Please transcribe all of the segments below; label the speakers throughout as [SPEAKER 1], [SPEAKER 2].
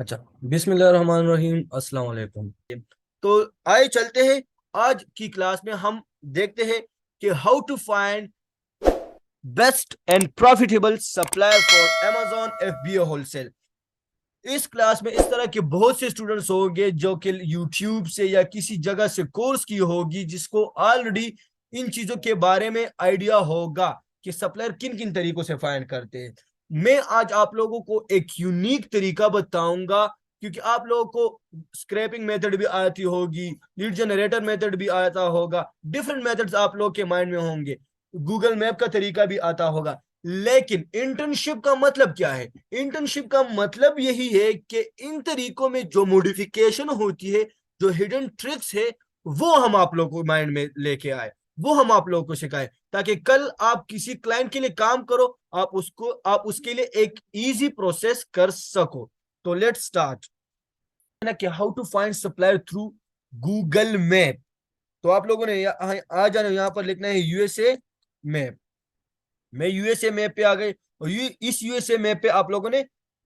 [SPEAKER 1] अच्छा। बिस्मिल्लाहिर्रहमानिर्रहीम, अस्सलाम वालेकुम।
[SPEAKER 2] तो आइए चलते हैं। आज की क्लास में हम देखते हैं कि how to find best and profitable supplier for Amazon FBA wholesale. इस क्लास में इस तरह के बहुत से स्टूडेंट्स होंगे जो कि यूट्यूब से या किसी जगह से कोर्स की होगी, जिसको ऑलरेडी इन चीजों के बारे में आइडिया होगा कि सप्लायर किन किन तरीकों से फाइंड करते हैं। मैं आज आप लोगों को एक यूनिक तरीका बताऊंगा, क्योंकि आप लोगों को स्क्रैपिंग मेथड भी आती होगी, लीड जनरेटर मेथड भी आता होगा, डिफरेंट मेथड्स आप लोग के माइंड में होंगे, गूगल मैप का तरीका भी आता होगा। लेकिन इंटर्नशिप का मतलब क्या है? इंटर्नशिप का मतलब यही है कि इन तरीकों में जो मॉडिफिकेशन होती है, जो हिडन ट्रिक्स है, वो हम आप लोगों को माइंड में लेके आए, वो हम आप लोगों को सिखाए, ताकि कल आप किसी क्लाइंट के लिए काम करो, आप उसके लिए एक इजी प्रोसेस कर सको। तो लेट्स स्टार्ट ना कि how to find supplier through Google map. तो आप लोगों ने आ जाना, यहाँ पर लिखना है यूएसए मैप। मैं यूएसए मैप पे आ गई और इस यूएसए मैप पे आप लोगों ने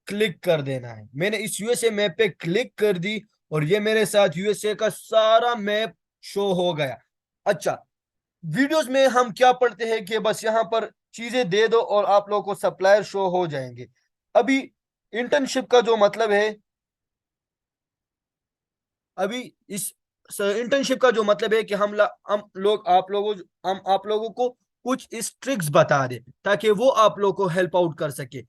[SPEAKER 2] क्लिक कर देना है। मैंने इस यूएसए मैप पे क्लिक कर दी और ये मेरे साथ यूएसए का सारा मैप शो हो गया। अच्छा, वीडियोस में हम क्या पढ़ते हैं कि बस यहाँ पर चीजें दे दो और आप लोगों को सप्लायर शो हो जाएंगे। अभी इंटर्नशिप का जो मतलब है, अभी इस इंटर्नशिप का जो मतलब है कि हम लोग हम आप लोगों को कुछ इस ट्रिक्स बता दें, ताकि वो आप लोगों को हेल्प आउट कर सके।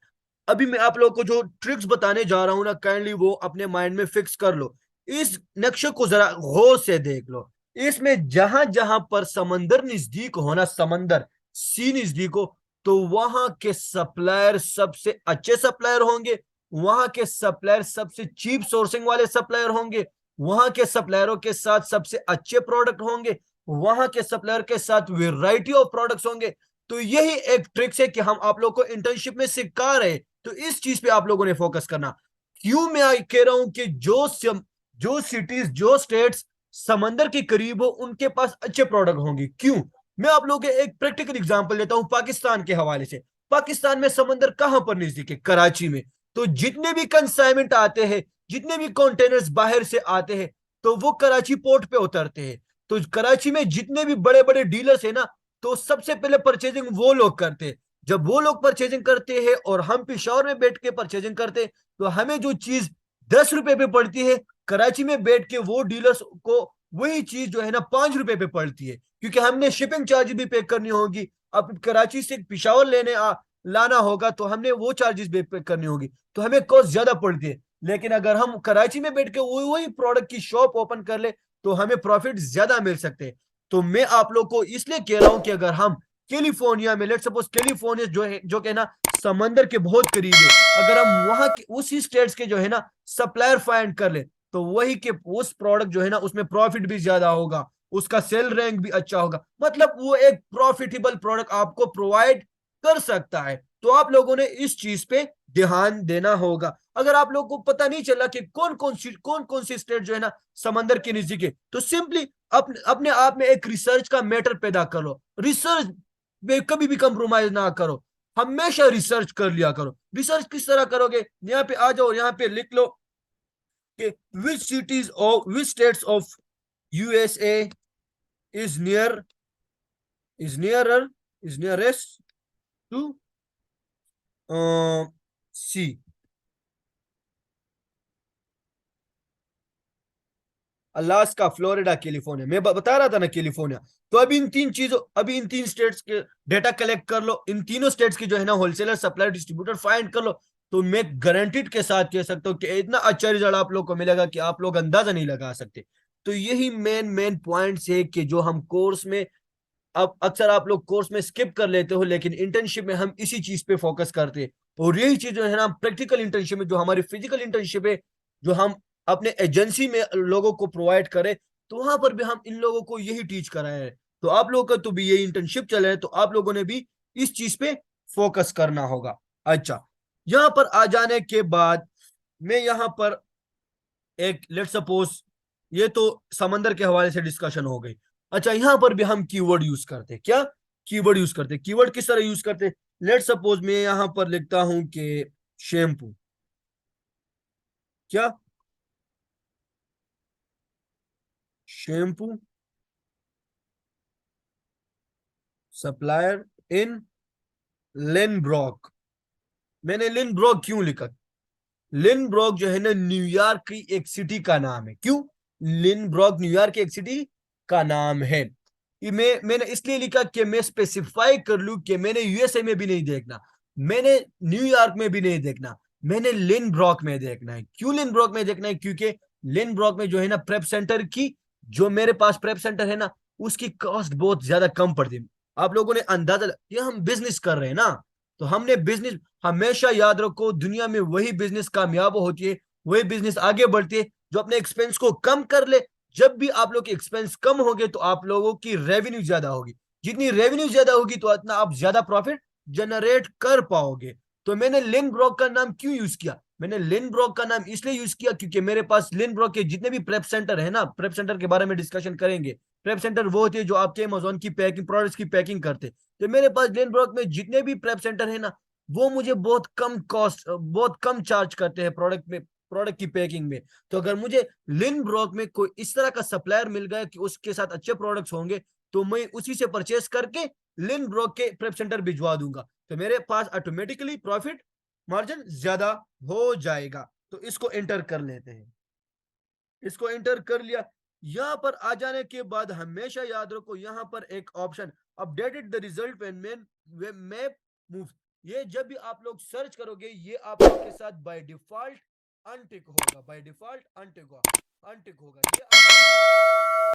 [SPEAKER 2] अभी मैं आप लोगों को जो ट्रिक्स बताने जा रहा हूं ना, काइंडली वो अपने माइंड में फिक्स कर लो। इस नक्शे को जरा गौर से देख लो। इसमें जहां जहां पर समंदर नजदीक हो ना, समंदर सी नजदीक हो, तो वहां के सप्लायर सबसे अच्छे सप्लायर होंगे, वहां के सप्लायर सबसे चीप सोर्सिंग वाले सप्लायर होंगे, वहां के सप्लायरों के साथ सबसे अच्छे प्रोडक्ट होंगे, वहां के सप्लायर के साथ वेराइटी ऑफ प्रोडक्ट्स होंगे। तो यही एक ट्रिक्स है कि हम आप लोग को इंटर्नशिप में सिखा रहे। तो इस चीज पे आप लोगों ने फोकस करना। क्यों मैं कह रहा हूं कि जो सिटीज, जो स्टेट्स समंदर के करीब हो, उनके पास अच्छे प्रोडक्ट होंगे। क्यों? मैं आप लोगों को एक प्रैक्टिकल एग्जांपल देता हूं पाकिस्तान के हवाले से। पाकिस्तान में समंदर कहां पर नजदीक है? कराची में। तो जितने भी कंसाइनमेंट आते हैं, जितने भी कंटेनर्स बाहर से आते हैं, तो वो कराची पोर्ट पे उतरते हैं। तो कराची में जितने भी बड़े बड़े डीलर्स है ना, तो सबसे पहले परचेजिंग वो लोग करते हैं। जब वो लोग परचेजिंग करते हैं और हम पिशौर में बैठ के परचेजिंग करते हैं, तो हमें जो चीज 10 रुपए पे पड़ती है, कराची में बैठ के वो डीलर्स को वही चीज जो है ना 5 रुपए पे पड़ती है, क्योंकि हमने शिपिंग चार्ज भी पे करनी होगी। अब कराची से पिशावर लाना होगा, तो हमने वो चार्जेस भी पे करनी होगी, तो हमें कॉस्ट ज्यादा पड़ती है। लेकिन अगर हम कराची में बैठ के वही प्रोडक्ट की शॉप ओपन कर ले, तो हमें प्रॉफिट ज्यादा मिल सकते हैं। तो मैं आप लोग को इसलिए कह रहा हूं कि अगर हम कैलिफोर्निया में, लेट सपोज कैलिफोर्निया जो है ना समंदर के बहुत करीब है, अगर हम वहां के उसी स्टेट्स के जो है ना सप्लायर फाइंड कर ले, तो वही के उस प्रोडक्ट जो है ना उसमें प्रॉफिट भी ज्यादा होगा, उसका सेल रैंक भी अच्छा होगा, मतलब वो एक प्रॉफिटेबल प्रोडक्ट आपको प्रोवाइड कर सकता है। तो आप लोगों ने इस चीज पे ध्यान देना होगा। अगर आप लोगों को पता नहीं चला कि कौन कौन सी स्टेट जो है ना समंदर के नजदीक है, तो सिंपली अपने आप में एक रिसर्च का मैटर पैदा कर लो। रिसर्च में कभी भी कंप्रोमाइज ना करो, हमेशा रिसर्च कर लिया करो। रिसर्च किस तरह करोगे? यहाँ पे आ जाओ, यहाँ पे लिख लो कि which states of USA is near is nearer is nearest to sea. Alaska, Florida, California. मैं बता रहा था ना कैलिफोर्निया। तो अभी इन तीन स्टेट्स के डेटा कलेक्ट कर लो, इन तीनों स्टेट्स की जो है ना होलसेलर, सप्लायर, डिस्ट्रीब्यूटर फाइंड कर लो। तो मैं गारंटीड के साथ कह सकता हूँ कि इतना अच्छा रिजल्ट आप लोग को मिलेगा कि आप लोग अंदाजा नहीं लगा सकते। तो यही मेन मेन पॉइंट्स है कि जो हम कोर्स में, अब अक्सर आप लोग कोर्स में स्किप कर लेते हो, लेकिन इंटर्नशिप में हम इसी चीज पे फोकस करते हैं। और यही चीज जो है ना प्रैक्टिकल इंटर्नशिप में, जो हमारी फिजिकल इंटर्नशिप है, जो हम अपने एजेंसी में लोगों को प्रोवाइड करें, तो वहां पर भी हम इन लोगों को यही टीच कराए हैं। तो आप लोगों का तो भी ये इंटर्नशिप चल रहा है, तो आप लोगों ने भी इस चीज पे फोकस करना होगा। अच्छा, यहाँ पर आ जाने के बाद मैं यहाँ पर एक लेट सपोज, ये तो समंदर के हवाले से डिस्कशन हो गई। अच्छा, यहां पर भी हम कीवर्ड यूज करते हैं। क्या कीवर्ड यूज करते हैं? कीवर्ड किस तरह यूज करते हैं? लेट सपोज मैं यहां पर लिखता हूं कि शैम्पू। क्या? Shampoo supplier in Lynbrook. मैंने लिनब्रॉक क्यों लिखा? लिनब्रॉक जो है ना, न्यूयॉर्क की एक सिटी का नाम है। क्यों? लिनब्रॉक न्यूयॉर्क की एक सिटी का नाम है। ये मैंने इसलिए लिखा कि मैं स्पेसिफाई कर लूं कि मैंने यूएसए में भी नहीं देखना, मैंने न्यूयॉर्क में भी नहीं देखना, मैंने लिनब्रॉक में देखना है। क्यों लिनब्रॉक में देखना है? क्योंकि लिनब्रॉक में जो है ना, प्रेप सेंटर की, जो मेरे पास प्रेप सेंटर है ना, उसकी कॉस्ट बहुत ज्यादा कम पड़ती है। आप लोगों ने अंदाजा, ये हम बिजनेस कर रहे हैं ना, तो हमने बिजनेस, हमेशा याद रखो, दुनिया में वही बिजनेस कामयाब होती है, वही बिजनेस आगे बढ़ती है जो अपने एक्सपेंस को कम कर ले। जब भी आप लोग के एक्सपेंस कम होंगे तो आप लोगों की रेवेन्यू ज्यादा होगी। जितनी रेवेन्यू ज्यादा होगी तो उतना आप ज्यादा प्रॉफिट जनरेट कर पाओगे। तो मैंने लिन ब्रॉक का नाम क्यों यूज किया? मैंने लिन ब्रॉक का नाम इसलिए यूज किया क्योंकि मेरे पास लिन ब्रॉक के जितने भी प्रेप सेंटर है ना, प्रेप सेंटर के बारे में डिस्कशन करेंगे। प्रेप सेंटर वो होते हैं जो आपके अमेजोन की पैकिंग, प्रोडक्ट्स की पैकिंग करते। तो मेरे पास लिन ब्रॉक में जितने भी प्रेप सेंटर है ना, वो मुझे बहुत कम कॉस्ट, बहुत कम चार्ज करते हैं प्रोडक्ट में, प्रोडक्ट की पैकिंग में। तो अगर मुझे लिन ब्रॉक में कोई इस तरह का सप्लायर मिल गया कि उसके साथ अच्छे प्रोडक्ट्स होंगे, तो मैं उसी से परचेस करके लिन ब्रॉक के प्रेप सेंटर भिजवा दूंगा, तो मेरे पास ऑटोमेटिकली प्रॉफिट मार्जिन ज्यादा हो जाएगा। तो इसको एंटर कर लेते हैं। इसको एंटर कर लिया। यहां पर आ जाने के बाद हमेशा याद रखो, यहां पर एक option updated the result when map move, ये जब भी आप लोग सर्च करोगे ये आप लोग के साथ बाय डिफॉल्ट अनटिक होगा, बाय डिफॉल्ट अनटिक होगा, अनटिक होगा। ये